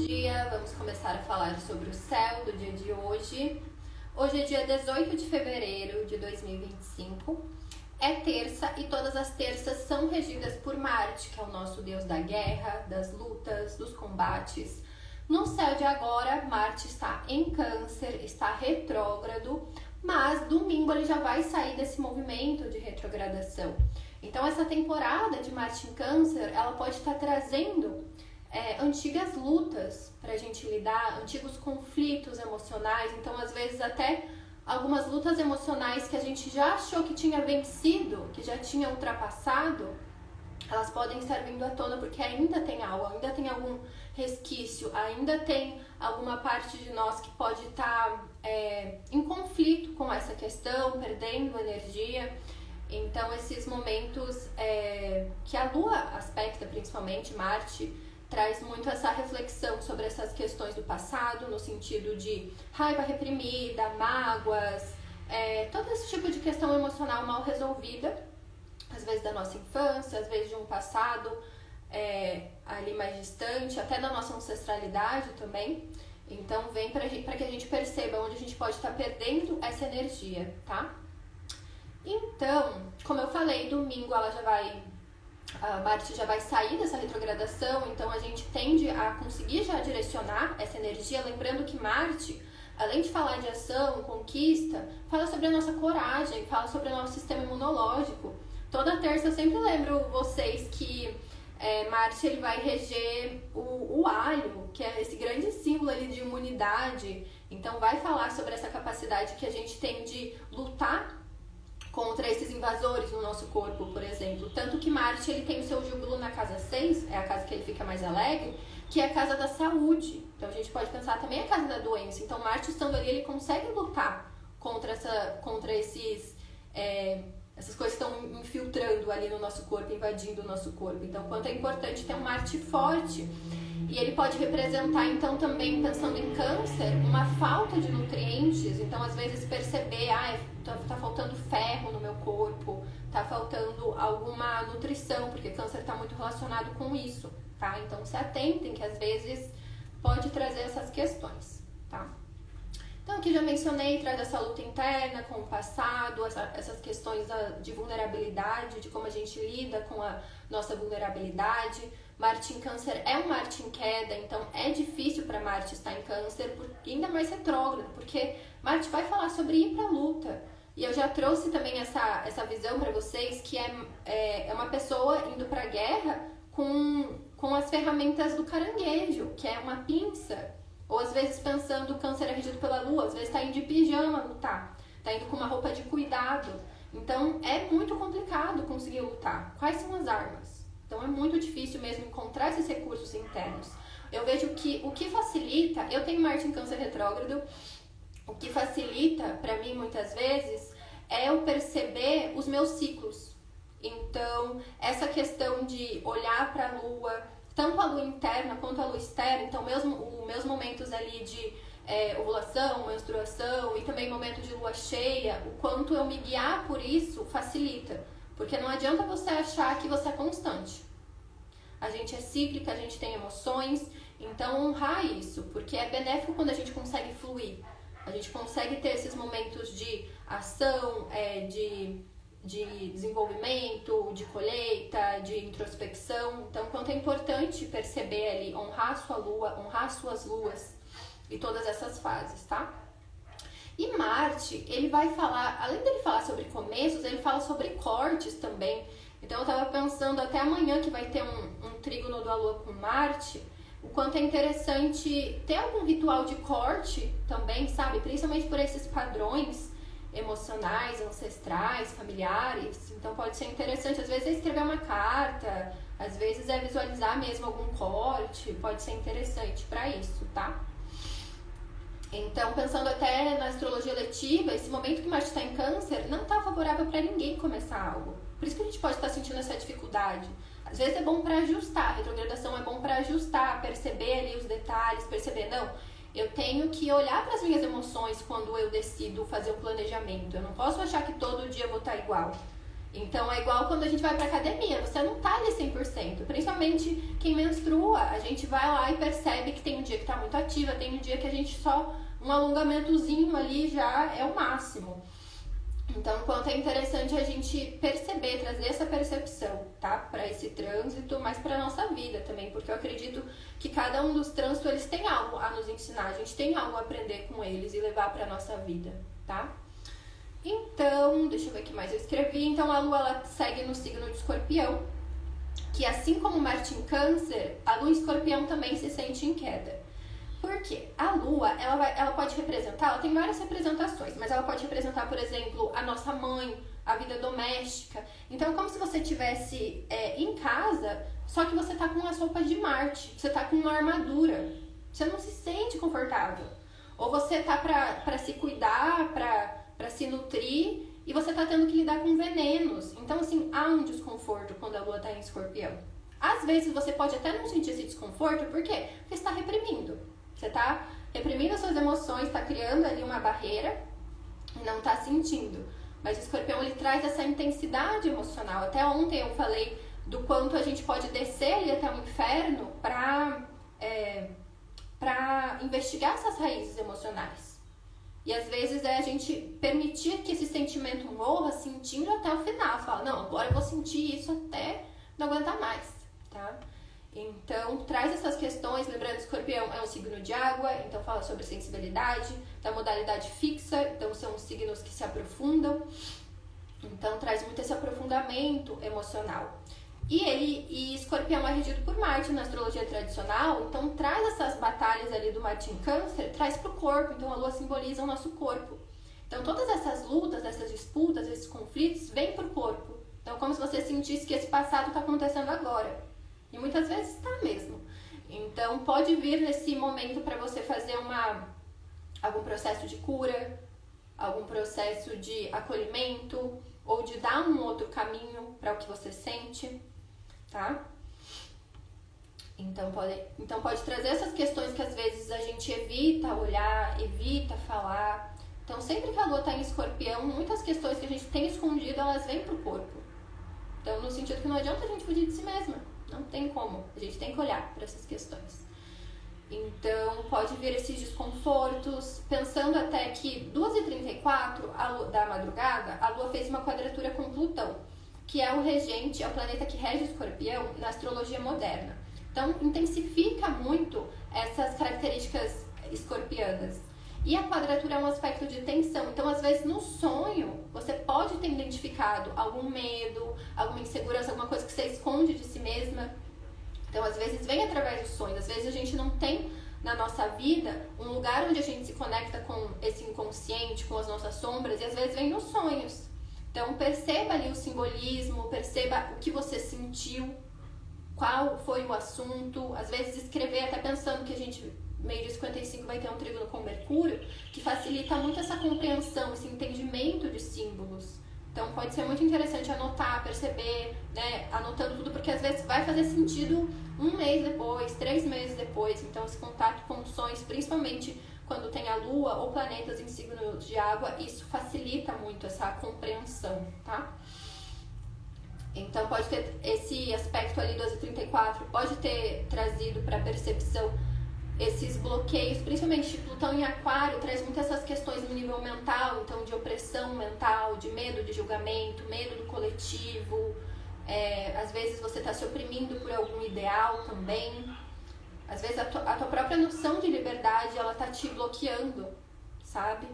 dia, vamos começar a falar sobre o céu do dia de hoje. Hoje é dia 18 de fevereiro de 2025, é terça e todas as terças são regidas por Marte, que é o nosso deus da guerra, das lutas, dos combates. No céu de agora, Marte está em Câncer, está retrógrado, mas domingo ele já vai sair desse movimento de retrogradação. Então essa temporada de Marte em Câncer, ela pode estar trazendo antigas lutas para a gente lidar, antigos conflitos emocionais, então às vezes até algumas lutas emocionais que a gente já achou que tinha vencido, que já tinha ultrapassado, elas podem estar vindo à tona porque ainda tem algo, ainda tem algum resquício, ainda tem alguma parte de nós que pode estar em conflito com essa questão, perdendo energia. Então esses momentos que a Lua aspecta, principalmente Marte, traz muito essa reflexão sobre essas questões do passado, no sentido de raiva reprimida, mágoas, todo esse tipo de questão emocional mal resolvida, às vezes da nossa infância, às vezes de um passado ali mais distante, até da nossa ancestralidade também. Então vem para que a gente perceba onde a gente pode estar perdendo essa energia, tá? Então, como eu falei, domingo a Marte já vai sair dessa retrogradação, então a gente tende a conseguir já direcionar essa energia, lembrando que Marte, além de falar de ação, conquista, fala sobre a nossa coragem, fala sobre o nosso sistema imunológico. Toda terça eu sempre lembro vocês que Marte ele vai reger o alho, que é esse grande símbolo ali de imunidade, então vai falar sobre essa capacidade que a gente tem de lutar contra esses invasores no nosso corpo, por exemplo. Tanto que Marte ele tem o seu júbilo na casa 6, é a casa que ele fica mais alegre, que é a casa da saúde. Então a gente pode pensar também a casa da doença. Então Marte estando ali, ele consegue lutar contra essas coisas que estão infiltrando ali no nosso corpo, invadindo o nosso corpo. Então quanto é importante ter um Marte forte. E ele pode representar, então, também, pensando em Câncer, uma falta de nutrientes. Então, às vezes, perceber, tá faltando ferro no meu corpo, tá faltando alguma nutrição, porque Câncer está muito relacionado com isso, tá? Então, se atentem que, às vezes, pode trazer essas questões, tá? Então, aqui já mencionei, traz essa luta interna com o passado, essas questões de vulnerabilidade, de como a gente lida com a nossa vulnerabilidade. Marte em Câncer é um Marte em queda, então é difícil para Marte estar em Câncer, ainda mais retrógrado, porque Marte vai falar sobre ir para a luta. E eu já trouxe também essa visão para vocês, que é uma pessoa indo para a guerra com as ferramentas do caranguejo, que é uma pinça. Ou às vezes pensando o Câncer é regido pela Lua, às vezes está indo de pijama lutar, está indo com uma roupa de cuidado. Então é muito complicado conseguir lutar. Quais são as armas? Então é muito difícil mesmo encontrar esses recursos internos. Eu vejo que o que facilita, eu tenho Marte em Câncer retrógrado, o que facilita para mim muitas vezes é eu perceber os meus ciclos. Então essa questão de olhar para a Lua, tanto a Lua interna quanto a Lua externa, então os meus momentos ali de ovulação, menstruação e também momento de Lua cheia, o quanto eu me guiar por isso facilita. Porque não adianta você achar que você é constante. A gente é cíclica, a gente tem emoções, então honrar isso, porque é benéfico quando a gente consegue fluir. A gente consegue ter esses momentos de ação, de desenvolvimento, de colheita, de introspecção. Então, quanto é importante perceber ali, honrar a sua lua, honrar as suas luas e todas essas fases, tá? E Marte, ele vai falar, além dele falar sobre começos, ele fala sobre cortes também. Então eu tava pensando até amanhã que vai ter um trígono da Lua com Marte, o quanto é interessante ter algum ritual de corte também, sabe? Principalmente por esses padrões emocionais, ancestrais, familiares. Então pode ser interessante, às vezes é escrever uma carta, às vezes é visualizar mesmo algum corte, pode ser interessante para isso, tá? Então, pensando até na astrologia letiva, esse momento que Marte está em Câncer não está favorável para ninguém começar algo. Por isso que a gente pode estar sentindo essa dificuldade. Às vezes é bom para ajustar, a retrogradação é bom para ajustar, perceber ali os detalhes, perceber, não, eu tenho que olhar para as minhas emoções quando eu decido fazer um planejamento. Eu não posso achar que todo dia eu vou estar igual. Então é igual quando a gente vai pra academia, você não tá ali 100%, principalmente quem menstrua, a gente vai lá e percebe que tem um dia que tá muito ativa, tem um dia que a gente só, um alongamentozinho ali já é o máximo. Então, quanto é interessante a gente perceber, trazer essa percepção, tá? Para esse trânsito, mas para nossa vida também, porque eu acredito que cada um dos trânsitos, eles têm algo a nos ensinar, a gente tem algo a aprender com eles e levar para nossa vida, tá? Então, deixa eu ver o que mais eu escrevi. Então, a Lua, ela segue no signo de Escorpião, que assim como Marte em Câncer, a Lua em Escorpião também se sente em queda. Por quê? A Lua, ela pode representar, ela tem várias representações, mas ela pode representar, por exemplo, a nossa mãe, a vida doméstica. Então, como se você estivesse em casa, só que você tá com as roupas de Marte, você tá com uma armadura, você não se sente confortável. Ou você tá pra se cuidar, pra se nutrir, e você tá tendo que lidar com venenos. Então, assim, há um desconforto quando a Lua tá em Escorpião. Às vezes, você pode até não sentir esse desconforto, por quê? Porque você tá reprimindo. Você tá reprimindo as suas emoções, tá criando ali uma barreira e não tá sentindo. Mas o Escorpião, ele traz essa intensidade emocional. Até ontem eu falei do quanto a gente pode descer ali até o inferno pra investigar essas raízes emocionais. E às vezes é a gente permitir que esse sentimento morra sentindo até o final. Você fala, não, agora eu vou sentir isso até não aguentar mais, tá? Então, traz essas questões, lembrando que Escorpião é um signo de água, então fala sobre sensibilidade, da modalidade fixa, então são signos que se aprofundam, então traz muito esse aprofundamento emocional. E Escorpião é regido por Marte na astrologia tradicional, então traz essas batalhas ali do Marte em Câncer, traz para o corpo, então a Lua simboliza o nosso corpo. Então todas essas lutas, essas disputas, esses conflitos, vêm para o corpo. Então como se você sentisse que esse passado está acontecendo agora. E muitas vezes está mesmo. Então pode vir nesse momento para você fazer algum processo de cura, algum processo de acolhimento, ou de dar um outro caminho para o que você sente, tá? Então pode trazer essas questões que às vezes a gente evita olhar, evita falar. Então sempre que a Lua está em Escorpião, muitas questões que a gente tem escondido, elas vêm pro corpo. Então no sentido que não adianta a gente fugir de si mesma. Não tem como, a gente tem que olhar para essas questões. Então, pode vir esses desconfortos, pensando até que 2h34 da madrugada, a Lua fez uma quadratura com Plutão, que é o regente, é o planeta que rege o Escorpião na astrologia moderna. Então, intensifica muito essas características escorpianas. E a quadratura é um aspecto de tensão. Então, às vezes, no sonho, você pode ter identificado algum medo, alguma insegurança, alguma coisa que você esconde de si mesma. Então, às vezes, vem através dos sonhos. Às vezes, a gente não tem na nossa vida um lugar onde a gente se conecta com esse inconsciente, com as nossas sombras, e às vezes vem nos sonhos. Então, perceba ali o simbolismo, perceba o que você sentiu, qual foi o assunto. Às vezes, escrever até pensando que a gente... meio-dia 55 vai ter um trígono com Mercúrio, que facilita muito essa compreensão, esse entendimento de símbolos. Então pode ser muito interessante anotar, perceber, né, anotando tudo, porque às vezes vai fazer sentido 1 mês depois, 3 meses depois. Então esse contato com sonhos, principalmente quando tem a Lua ou planetas em signos de água, isso facilita muito essa compreensão, tá? Então pode ter esse aspecto ali 12h34, pode ter trazido para a percepção esses bloqueios, principalmente Plutão em Aquário, traz muitas essas questões no nível mental, então de opressão mental, de medo de julgamento, medo do coletivo. Às vezes você está se oprimindo por algum ideal também. Às vezes a tua própria noção de liberdade, ela tá te bloqueando, sabe?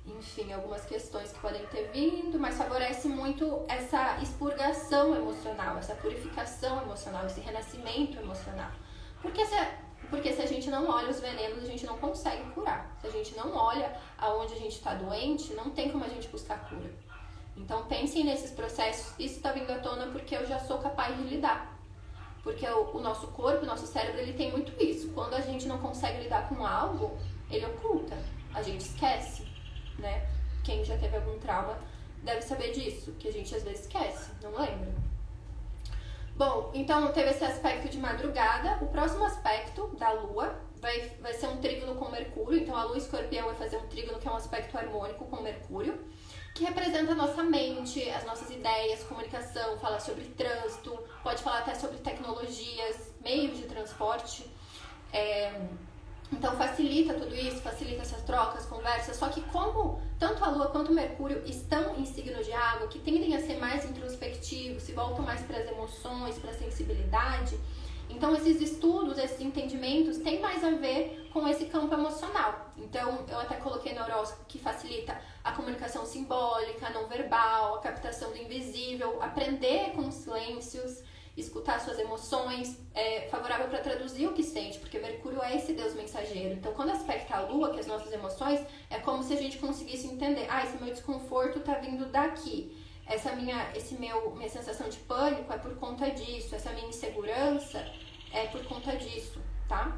Enfim, algumas questões que podem ter vindo, mas favorece muito essa expurgação emocional, essa purificação emocional, esse renascimento emocional. Porque se a gente não olha os venenos, a gente não consegue curar. Se a gente não olha aonde a gente está doente, não tem como a gente buscar cura. Então pensem nesses processos. Isso está vindo à tona porque eu já sou capaz de lidar. Porque o nosso corpo, o nosso cérebro, ele tem muito isso. Quando a gente não consegue lidar com algo, ele oculta. A gente esquece, né? Quem já teve algum trauma deve saber disso, que a gente às vezes esquece, não lembra. Bom, então teve esse aspecto de madrugada. O próximo aspecto da Lua vai ser um trígono com Mercúrio. Então a Lua Escorpião vai fazer um trígono que é um aspecto harmônico com Mercúrio, que representa a nossa mente, as nossas ideias, comunicação, fala sobre trânsito, pode falar até sobre tecnologias, meios de transporte. Então facilita tudo isso, facilita essas trocas, conversas, só que como tanto a Lua quanto o Mercúrio estão em signos de água, que tendem a ser mais introspectivos, se voltam mais para as emoções, para a sensibilidade, então esses estudos, esses entendimentos têm mais a ver com esse campo emocional. Então eu até coloquei no horóscopo que facilita a comunicação simbólica, não verbal, a captação do invisível, aprender com os silêncios, escutar suas emoções, favorável para traduzir o que sente, porque Mercúrio é esse deus mensageiro. Então, quando aspecta a Lua, que é as nossas emoções, é como se a gente conseguisse entender, esse meu desconforto tá vindo daqui, essa minha sensação de pânico é por conta disso, essa minha insegurança é por conta disso, tá?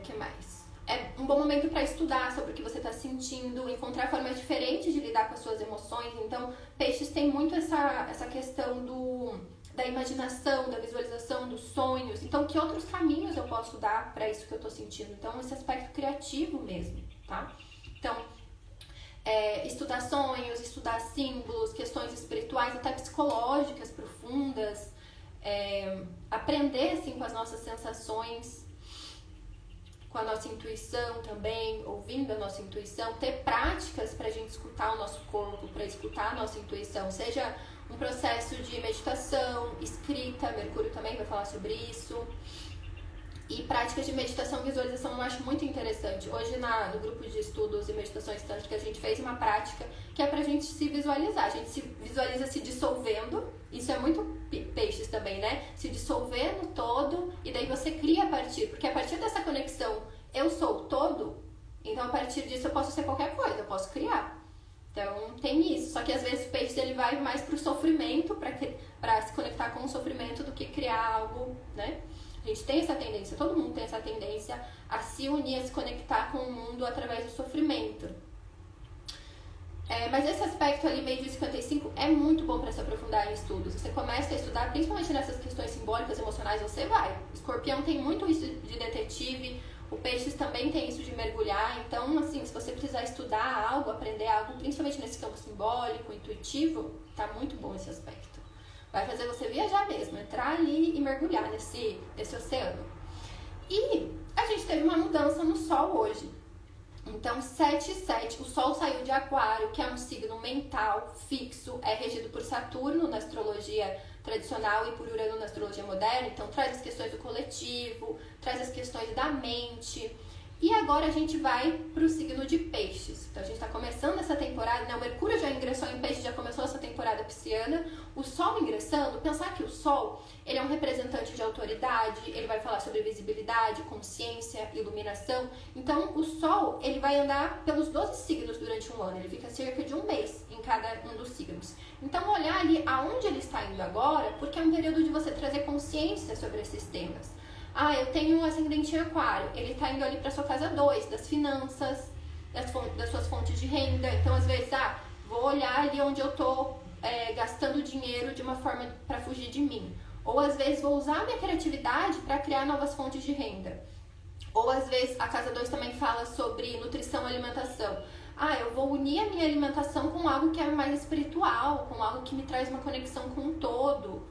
Que mais? É um bom momento para estudar sobre o que você está sentindo, encontrar formas diferentes de lidar com as suas emoções. Então, Peixes tem muito essa questão da imaginação, da visualização, dos sonhos. Então, que outros caminhos eu posso dar para isso que eu estou sentindo? Então, esse aspecto criativo mesmo, tá? Então, estudar sonhos, estudar símbolos, questões espirituais, até psicológicas profundas, aprender assim, com as nossas sensações, com a nossa intuição também, ouvindo a nossa intuição, ter práticas para a gente escutar o nosso corpo, para escutar a nossa intuição, seja um processo de meditação, escrita, Mercúrio também vai falar sobre isso, e práticas de meditação e visualização eu acho muito interessante. Hoje no grupo de estudos e meditações tântricas a gente fez uma prática que é pra gente se visualizar, a gente se visualiza se dissolvendo, isso é muito Peixes também, né? Se dissolvendo todo, e daí você cria porque a partir dessa conexão eu sou o todo, então a partir disso eu posso ser qualquer coisa, eu posso criar. Então tem isso, só que às vezes o Peixes ele vai mais pro sofrimento, pra se conectar com o sofrimento do que criar algo, né? A gente tem essa tendência, todo mundo tem essa tendência a se unir, a se conectar com o mundo através do sofrimento. Mas esse aspecto ali, meio de 55, é muito bom para se aprofundar em estudos. Você começa a estudar, principalmente nessas questões simbólicas, emocionais, você vai. O Escorpião tem muito isso de detetive, o Peixes também tem isso de mergulhar. Então, assim, se você precisar estudar algo, aprender algo, principalmente nesse campo simbólico, intuitivo, tá muito bom esse aspecto. Vai fazer você viajar mesmo, entrar ali e mergulhar nesse oceano. E a gente teve uma mudança no Sol hoje. Então, 7/7, o Sol saiu de Aquário, que é um signo mental, fixo, é regido por Saturno na astrologia tradicional e por Urano na astrologia moderna. Então, traz as questões do coletivo, traz as questões da mente. E agora a gente vai para o signo de Peixes. Então a gente está começando essa temporada, né? O Mercúrio já ingressou em Peixes, já começou essa temporada pisciana. O Sol ingressando, pensar que o Sol, ele é um representante de autoridade, ele vai falar sobre visibilidade, consciência, iluminação. Então o Sol, ele vai andar pelos 12 signos durante um ano, ele fica cerca de um mês em cada um dos signos. Então olhar ali aonde ele está indo agora, porque é um período de você trazer consciência sobre esses temas. Eu tenho um ascendente em Aquário, ele tá indo ali pra sua casa 2, das finanças, das suas fontes de renda. Então, às vezes, vou olhar ali onde eu tô gastando dinheiro de uma forma pra fugir de mim. Ou, às vezes, vou usar a minha criatividade pra criar novas fontes de renda. Ou, às vezes, a casa 2 também fala sobre nutrição e alimentação. Eu vou unir a minha alimentação com algo que é mais espiritual, com algo que me traz uma conexão com o todo.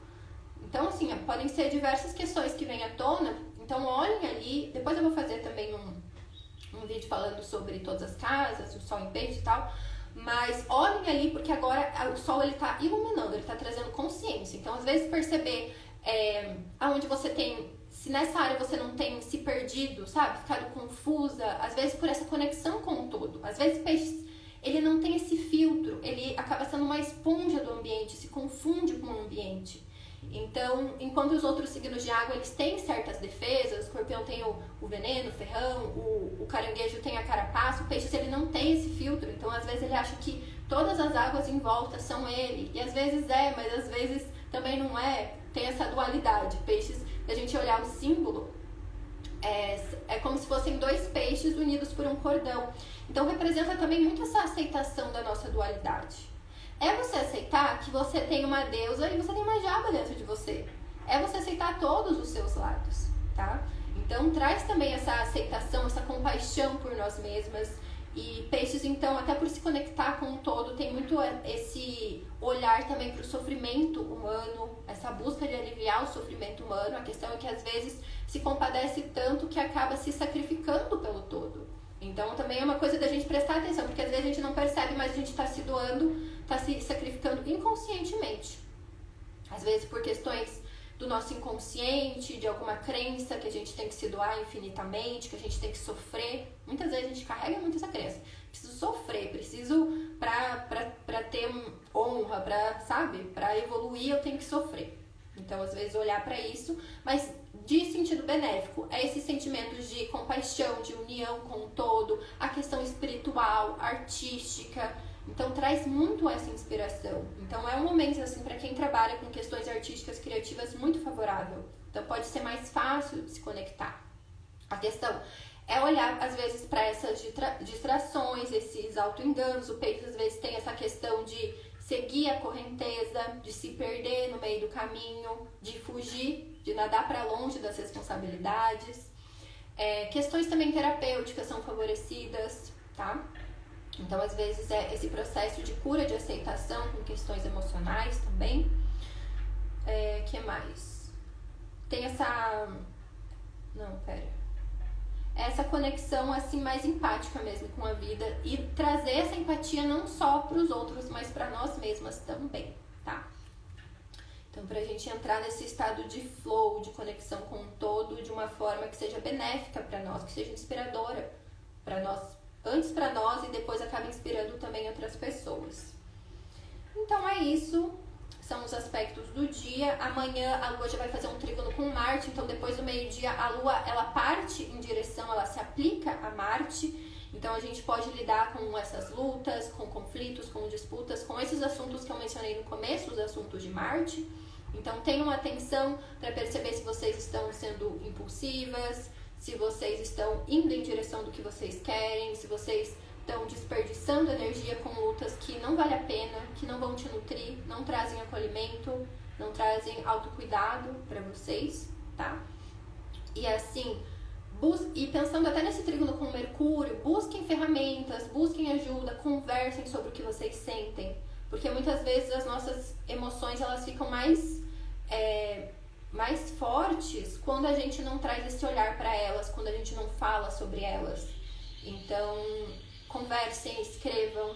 Então, assim, podem ser diversas questões que vêm à tona. Então, olhem ali. Depois eu vou fazer também um vídeo falando sobre todas as casas, o Sol em Peixe e tal. Mas olhem ali, porque agora o Sol ele tá iluminando, ele tá trazendo consciência. Então, às vezes, perceber aonde você tem... Se nessa área você não tem se perdido, sabe? Ficado confusa. Às vezes, por essa conexão com o todo. Às vezes, Peixes, ele não tem esse filtro. Ele acaba sendo uma esponja do ambiente, se confunde com o ambiente. Então, enquanto os outros signos de água eles têm certas defesas, o Escorpião tem o veneno, o ferrão, o caranguejo tem a carapaça, o Peixes ele não tem esse filtro, então às vezes ele acha que todas as águas em volta são ele, e às vezes mas às vezes também não é, tem essa dualidade. Peixes, se a gente olhar o símbolo, é como se fossem dois peixes unidos por um cordão, então representa também muito essa aceitação da nossa dualidade. É você aceitar que você tem uma deusa e você tem uma diaba dentro de você. É você aceitar todos os seus lados, tá? Então, traz também essa aceitação, essa compaixão por nós mesmas. E peixes, então, até por se conectar com o todo, tem muito esse olhar também para o sofrimento humano, essa busca de aliviar o sofrimento humano. A questão é que às vezes se compadece tanto que acaba se sacrificando pelo todo. Então também é uma coisa da gente prestar atenção, porque às vezes a gente não percebe, mas a gente está se doando, está se sacrificando inconscientemente. Às vezes por questões do nosso inconsciente, de alguma crença que a gente tem que se doar infinitamente, que a gente tem que sofrer. Muitas vezes a gente carrega muito essa crença. Preciso sofrer, preciso pra ter honra, pra evoluir eu tenho que sofrer. Então, às vezes, olhar pra isso, mas de sentido benéfico. É esses sentimentos de compaixão, de união com o todo, a questão espiritual, artística. Então traz muito essa inspiração. Então é um momento assim para quem trabalha com questões artísticas criativas muito favorável. Então pode ser mais fácil de se conectar. A questão é olhar às vezes para essas distrações, esses auto-enganos. O peixe às vezes tem essa questão de seguir a correnteza, de se perder no meio do caminho, de fugir, de nadar para longe das responsabilidades. Questões também terapêuticas são favorecidas, tá? Então, às vezes, é esse processo de cura, de aceitação com questões emocionais também. Que mais? Tem essa conexão, assim, mais empática mesmo com a vida. E trazer essa empatia não só para os outros, mas para nós mesmas também, tá? Então, pra gente entrar nesse estado de flow, de conexão com o todo, de uma forma que seja benéfica para nós, que seja inspiradora para nós, antes para nós e depois acaba inspirando também outras pessoas. Então é isso, são os aspectos do dia. Amanhã a Lua já vai fazer um trígono com Marte, então depois do meio-dia a Lua ela parte em direção, ela se aplica a Marte. Então a gente pode lidar com essas lutas, com conflitos, com disputas, com esses assuntos que eu mencionei no começo, os assuntos de Marte. Então tenham atenção para perceber se vocês estão sendo impulsivas, se vocês estão indo em direção do que vocês querem, se vocês estão desperdiçando energia com lutas que não vale a pena, que não vão te nutrir, não trazem acolhimento, não trazem autocuidado para vocês, tá? E assim, e pensando até nesse trígono com Mercúrio, busquem ferramentas, busquem ajuda, conversem sobre o que vocês sentem, porque muitas vezes as nossas emoções elas ficam mais fortes quando a gente não traz esse olhar para elas, quando a gente não fala sobre elas. Então, conversem, escrevam,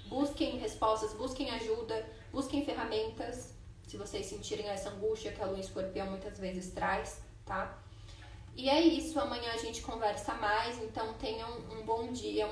busquem respostas, busquem ajuda, busquem ferramentas, se vocês sentirem essa angústia que a Lua em Escorpião muitas vezes traz, tá? E é isso, amanhã a gente conversa mais, então tenham um bom dia.